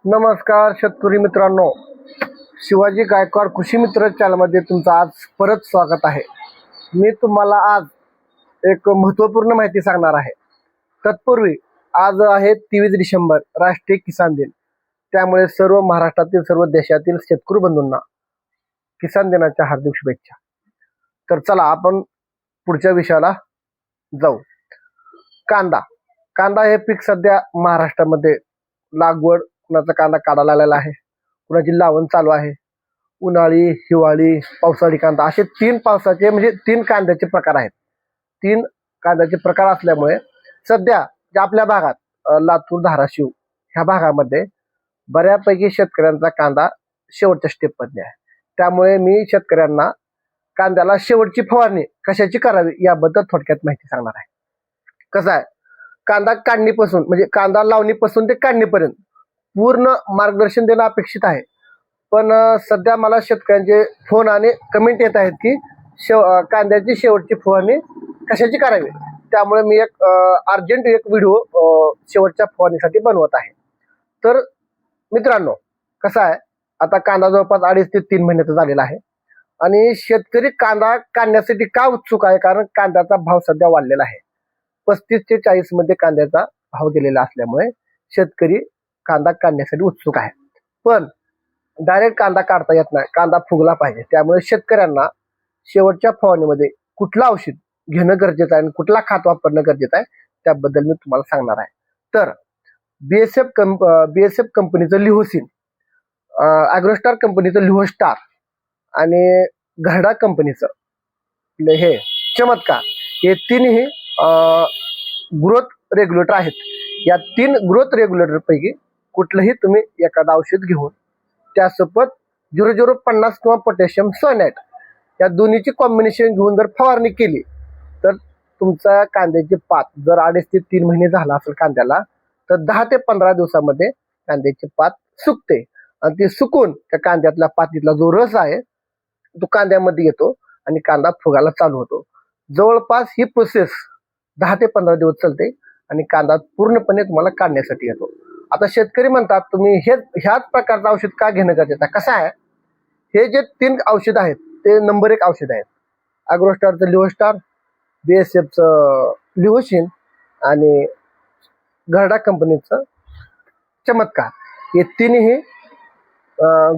नमस्कार शेतकरी मित्रांनो, शिवाजी गायकवाड कृषी मित्र चॅनलमध्ये तुमचं आज परत स्वागत आहे. मी तुम्हाला आज एक महत्त्वपूर्ण माहिती सांगणार आहे. तत्पूर्वी आज आहे 23 डिसेंबर, राष्ट्रीय किसान दिन. त्यामुळे सर्व महाराष्ट्रातील सर्व देशातील शेतकरी बंधूंना किसान दिनाच्या हार्दिक शुभेच्छा. तर चला आपण पुढच्या विषयाला जाऊ. कांदा कांदा हे पीक सध्या महाराष्ट्रामध्ये लागवड, कुणाचा कांदा काढायला आलेला आहे, कुणाची लावण चालू आहे. उन्हाळी, हिवाळी, पावसाळी कांदा असे तीन पावसाचे म्हणजे तीन कांद्याचे प्रकार आहेत. तीन कांद्याचे प्रकार असल्यामुळे सध्या जे आपल्या भागात लातूर, धाराशिव ह्या भागामध्ये बऱ्यापैकी शेतकऱ्यांचा कांदा शेवटच्या स्टेपमध्ये आहे. त्यामुळे मी शेतकऱ्यांना कांद्याला शेवटची फवारणी कशाची करावी याबद्दल थोडक्यात माहिती सांगणार आहे. कसं आहे, कांदा काढणीपासून म्हणजे कांदा लावणीपासून ते काढणीपर्यंत पूर्ण मार्गदर्शन देणं अपेक्षित आहे. पण सध्या मला शेतकऱ्यांचे फोन आणि कमेंट येत आहेत की कांद्याची शेवटची फवारणी कशाची करावी. त्यामुळे मी एक अर्जंट एक व्हिडिओ शेवटच्या फवारणीसाठी बनवत आहे. तर मित्रांनो, कसं आहे, आता कांदा जवळपास 2.5 ते 3 महिन्याचा झालेला आहे आणि शेतकरी कांदा काढण्यासाठी का उत्सुक आहे? कारण कांद्याचा भाव सध्या वाढलेला आहे. 35 ते 40 मध्ये कांद्याचा भाव गेलेला असल्यामुळे शेतकरी कांदा काढण्यासाठी उत्सुक आहे. पण डायरेक्ट कांदा काढता येत नाही, कांदा फुगला पाहिजे. त्यामुळे शेतकऱ्यांना शेवटच्या फवारणीमध्ये कुठलं औषध घेणं गरजेचं आहे आणि कुठला खत वापरणं गरजेचं आहे त्याबद्दल मी तुम्हाला सांगणार आहे. तर बीएसएफ कंपनीचं लिहोसिन, ॲग्रोस्टार कंपनीचं लिहोस्टार आणि घरडा कंपनीचं हे चमत्कार, हे तीनही ग्रोथ रेग्युलेटर आहेत. या 3 ग्रोथ रेग्युलेटर पैकी कुठलंही तुम्ही एखादं औषध घेऊन त्यासोबत 0050 किंवा पोटॅशियम सोनॅट या दोन्हीची कॉम्बिनेशन घेऊन जर फवारणी केली तर तुमचा कांद्याची पात जर 2.5 ते 3 महिने झाला असेल कांद्याला, तर 10 ते 15 दिवसामध्ये कांद्याची पात सुकते आणि ती सुकून त्या कांद्यातल्या पातीतला जो रस आहे तो कांद्यामध्ये येतो आणि कांदा फुगायला चालू होतो. जवळपास ही प्रोसेस 10 ते 15 दिवस चालते आणि कांदा पूर्णपणे तुम्हाला काढण्यासाठी येतो. आता शेतकरी म्हणतात तुम्ही ह्याच प्रकारचं औषध का घेणं गरजेचं आहे? कसं आहे, हे जे 3 औषध आहेत ते नंबर 1 औषध आहेत. ॲग्रोस्टारचं लिहोस्टार, बीएसएफचं लिहोसिन आणि घरडा कंपनीचं चमत्कार, हे तिन्ही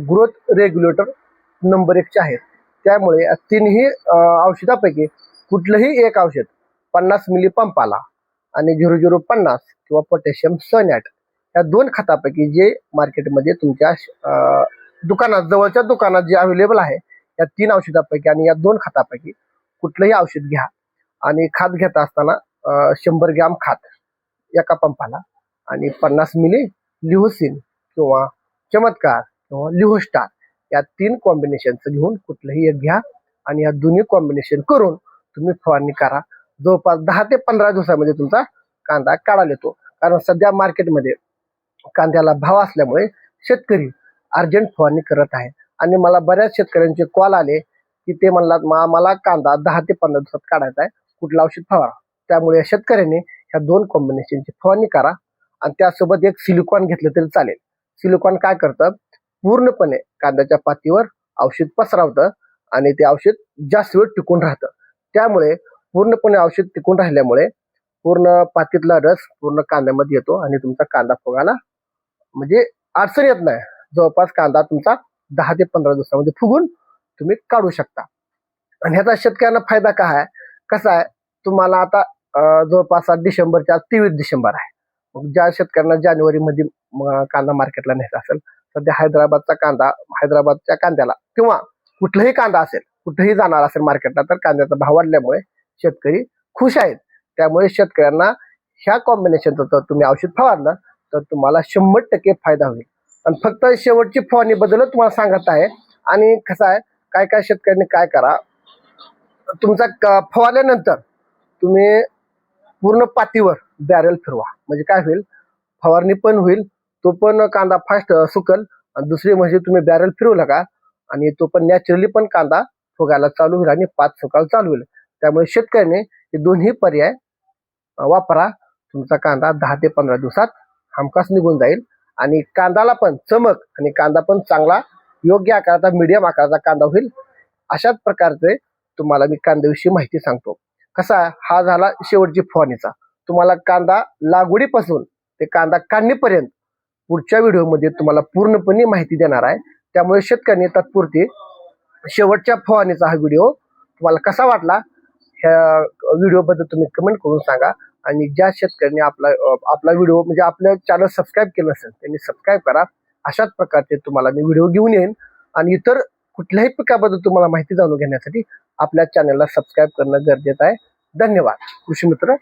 ग्रोथ रेग्युलेटर नंबर 1चे आहेत. त्यामुळे या तिन्ही औषधापैकी कुठलंही एक औषध 50 मिली पंपाला आणि 0050 किंवा पोटॅशियम सोनॅट या 2 खतापैकी जे मार्केटमध्ये तुमच्या दुकानात, जवळच्या दुकानात जे अवेलेबल आहे, या 3 औषधापैकी आणि या 2 खतापैकी कुठलंही औषध घ्या. आणि खात घेत असताना 100 ग्रॅम खात एका पंपाला आणि 50 मिली लिहोसिन किंवा चमत्कार किंवा लिहोस्टार या 3 कॉम्बिनेशनचं घेऊन कुठलंही एक घ्या आणि या दोन्ही कॉम्बिनेशन करून तुम्ही फवारणी करा. जवळपास 10 ते 15 दिवसामध्ये तुमचा कांदा काढायला येतो. कारण सध्या मार्केटमध्ये कांद्याला भाव असल्यामुळे शेतकरी अर्जंट फवारणी करत आहे. आणि मला बऱ्याच शेतकऱ्यांचे कॉल आले की ते म्हणतात मला कांदा 10 ते 15 दिवसात काढायचा आहे, कुठलं औषध फवारा. त्यामुळे शेतकऱ्यांनी ह्या 2 कॉम्बिनेशनची फवारणी करा आणि त्यासोबत एक सिलिकॉन घेतलं तरी चालेल. सिलिकॉन काय करतं, पूर्णपणे कांद्याच्या पातीवर औषध पसरवतं आणि ते औषध जास्त वेळ टिकून राहतं. त्यामुळे पूर्णपणे औषध टिकून राहिल्यामुळे पूर्ण पातीतला रस पूर्ण कांद्यामध्ये येतो आणि तुमचा कांदा फुगायला म्हणजे अडचण येत नाही. जवळपास कांदा तुमचा 10 ते 15 दिवसामध्ये फुगून तुम्ही काढू शकता. आणि ह्याचा शेतकऱ्यांना फायदा काय आहे? कसा आहे, तुम्हाला आता जवळपास डिसेंबरच्या 23 डिसेंबर आहे. मग ज्या शेतकऱ्यांना जानेवारीमध्ये कांदा मार्केटला न्यायचा असेल, सध्या हैदराबादच्या कांद्याला किंवा कुठलाही कांदा असेल, कुठेही जाणार असेल मार्केटला, तर कांद्याचा भाव वाढल्यामुळे शेतकरी खुश आहेत. त्यामुळे शेतकऱ्यांना ह्या कॉम्बिनेशनचं जर तुम्ही औषध फवारलं तर तुम्हाला 100% फायदा होईल. आणि फक्त शेवटची फवारणी बद्दल तुम्हाला सांगत आहे. आणि कसं आहे, काय काय शेतकऱ्यांनी काय करा, तुमचा फवारल्यानंतर तुम्ही पूर्ण पातीवर बॅरल फिरवा. म्हणजे काय होईल, फवारणी पण होईल, तो पण कांदा फास्ट सुकल. आणि दुसरी म्हणजे तुम्ही बॅरल फिरवला का आणि तो पण नॅचरली पण कांदा फुगायला चालू होईल आणि पात सुकायला चालू होईल. त्यामुळे शेतकऱ्याने हे दोन्ही पर्याय वापरा. तुमचा कांदा 10 ते 15 दिवसात हमखास निघून जाईल आणि कांदाला पण चमक आणि कांदा पण चांगला योग्य आकाराचा मीडियम आकाराचा कांदा होईल अशाच प्रकारचे तुम्हाला मी कांद्याविषयी माहिती सांगतो. कसा हा झाला शेवटची फवारणीचा. तुम्हाला कांदा लागवडीपासून ते कांदा काढणीपर्यंत पुढच्या व्हिडिओमध्ये तुम्हाला पूर्णपणे माहिती देणार आहे. त्यामुळे शेतकऱ्यांनी तात्पुरती शेवटच्या फवारणीचा हा व्हिडिओ तुम्हाला कसा वाटला ह्या व्हिडिओबद्दल तुम्ही कमेंट करून सांगा. आणि ज्या शेतकऱ्यांनी आपला व्हिडिओ म्हणजे आपलं चॅनल सबस्क्राईब केलं असेल त्यांनी सबस्क्राईब करा. अशाच प्रकारचे तुम्हाला मी व्हिडिओ घेऊन येईन आणि इतर कुठल्याही पिकाबद्दल तुम्हाला माहिती जाणून घेण्यासाठी आपल्या चॅनलला सबस्क्राईब करणं गरजेचं आहे. धन्यवाद कृषी मित्र.